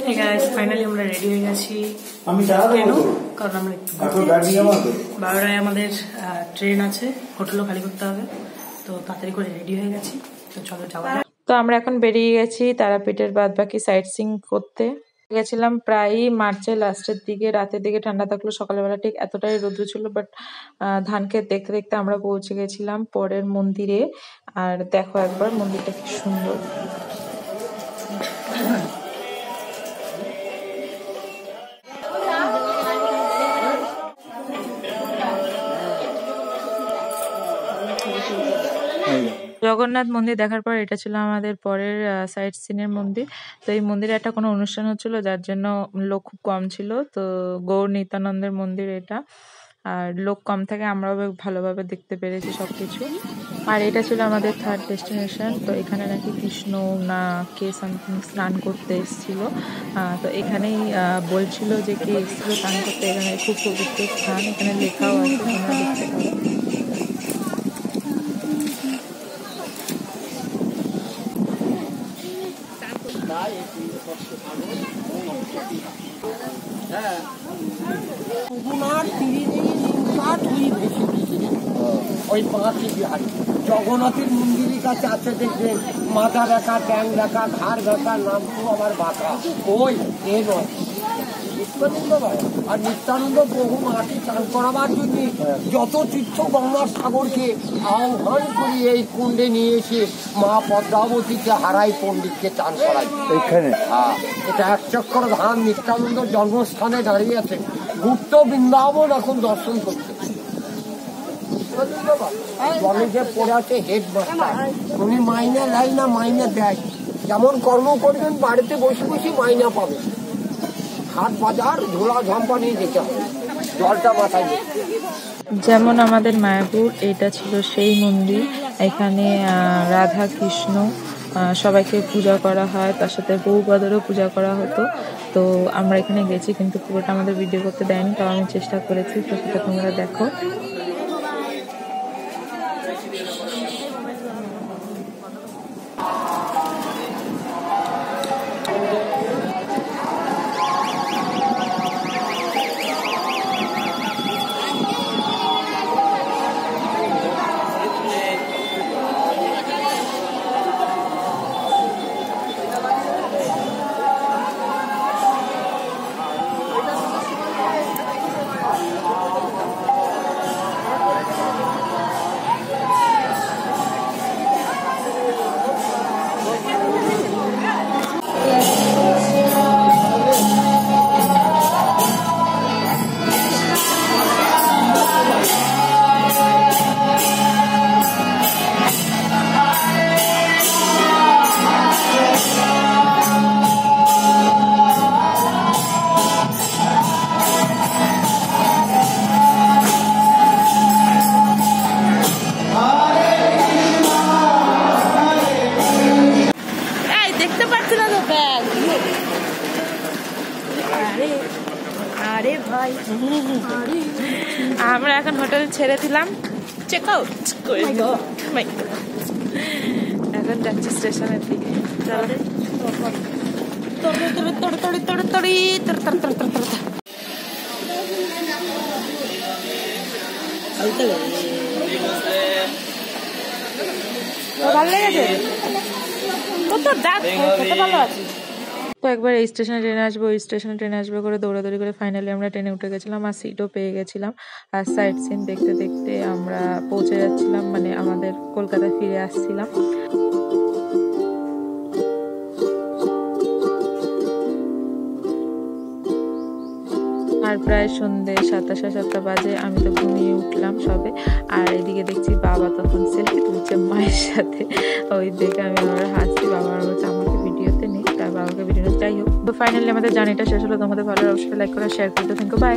Hey guys, finally আমরা ready হয়ে গেছি। কারণ আমরা 12টায় আমাদের ট্রেন আছে, হোটেলও খালি করতে হবে, তো তাড়াতাড়ি করে রেডি হয়ে গেছি। তো চলো যাওয়া যাক। তো আমরা এখন বেরিয়ে গেছি তারাপীঠের বাদবাকি সাইট সিইং করতে। গেছিলাম প্রায় মার্চের লাস্টের দিকে, রাতের দিকে ঠান্ডা থাকলো, সকালবেলা ঠিক এতটাই রৌদ্র ছিল, বাট ধান ক্ষেত দেখতে দেখতে আমরা পৌঁছে গেছিলাম পরের মন্দিরে। আর দেখো একবার মন্দিরটা কি সুন্দর। জগন্নাথ মন্দির দেখার পর এটা ছিল আমাদের পরের সাইট সিনের মন্দির। তো এই মন্দিরে একটা কোনো অনুষ্ঠান হচ্ছিল, যার জন্য লোক খুব কম ছিল। তো গৌর নিত্যানন্দের মন্দির এটা, আর লোক কম থাকে, আমরাও ভালোভাবে দেখতে পেরেছি সবকিছু। আর এটা ছিল আমাদের থার্ড ডেস্টিনেশন। তো এখানে নাকি কৃষ্ণ না কে সামথিং স্নান করতে এসেছিল। তো এখানেই বলছিল যে কে এসেছিল স্নান করতে, এখানে খুব পবিত্র স্থান, এখানে লেখাও আছে, তোমরা দেখতে পারো। ওই পাঁচই বিহারি জগন্নাথের মন্দিরের কাছে আছে, দেখবেন মাথা দেখা, ট্যাং দেখা, ঘাড় দেখা, নাম তো আমার বাঁকা, ওই এ নয় আর নিত্যানন্দ বহু মাটি চান করাবার জন্য যত তীর্থ গঙ্গা সাগরকে আহ্বান করি এই কুণ্ডে নিয়ে এসে মা পদ্মাবতীকে হারাই পণ্ডিতকে চান করাই। এখানে এটা এক চক্কর ধাম, নিত্যানন্দ জন্মস্থানে দাঁড়িয়ে আছে। গুপ্ত বৃন্দাবন এখন দর্শন করতে কলেজে পড়ে আছে হেডমাস্টার, উনি মাইনে নেয় না, মাইনে দেয়। যেমন কর্ম করবেন বাড়িতে বসে বসে মাইনা পাবেন। হাট বাজার ঝোলা ঝম্পা নিয়ে যেতে হবে, জলটা মাথায়। যেমন আমাদের মায়াপুর, এটা ছিল সেই মন্দির। এখানে রাধা কৃষ্ণ সবাইকে পূজা করা হয়, তার সাথে বহুপাদেরও পূজা করা হতো। তো আমরা এখানে গেছি, কিন্তু পুরোটা আমাদের ভিডিও করতে দেয়নি, তাও আমি চেষ্টা করেছি, তো সেটা তোমরা দেখো। আরে ভাই, আমরা এখন হোটেল ছেড়ে দিলাম, চেক আউট করে এখন যাচ্ছি স্টেশনের দিকে। ভালো লেগেছে তো, ডাক ভালো আছে। তো একবার এই স্টেশনে ট্রেনে আসবো, ওই স্টেশনে ট্রেনে আসবো করে দৌড়াদৌড়ি করে ফাইনালি আমরা ট্রেনে উঠে গেছিলাম, আর সিটও পেয়ে গেছিলাম। আর সাইট সিন দেখতে দেখতে আমরা পৌঁছে যাচ্ছিলাম, মানে আমাদের কলকাতা ফিরে আসছিলাম। আর প্রায় সন্ধ্যে 7:30 বাজে, আমি তো ঘুমিয়ে উঠলাম সবে। আর এদিকে দেখছি বাবা তখন সেলফি তুলছে মায়ের সাথে, ওই দেখে আমি আবার হাসছি। বাবা বলছে আমাকে ভিডিওতে নেই, তার বাবাকে ভিডিও। যাই হোক, তো ফাইনালি আমাদের জার্নিটা শেষ হলো। তোমাদের ভালো অবশ্যই লাইক করে শেয়ার করতে থাকো। বাই।